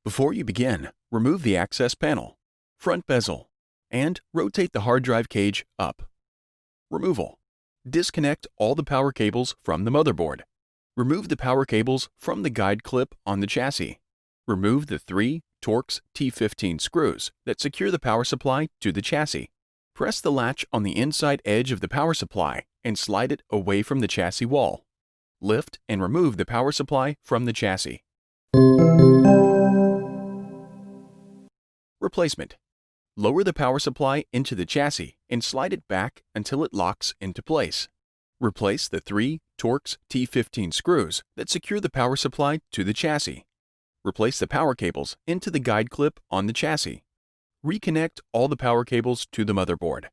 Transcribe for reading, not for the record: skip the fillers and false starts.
Before you begin, remove the access panel, front bezel, and rotate the hard drive cage up. Removal. Disconnect all the power cables from the motherboard. Remove the power cables from the guide clip on the chassis. Remove the 3 Torx T15 screws that secure the power supply to the chassis. Press the latch on the inside edge of the power supply and slide it away from the chassis wall. Lift and remove the power supply from the chassis. Replacement. Lower the power supply into the chassis and slide it back until it locks into place. Replace the 3 Torx T15 screws that secure the power supply to the chassis. Replace the power cables into the guide clip on the chassis. Reconnect all the power cables to the motherboard.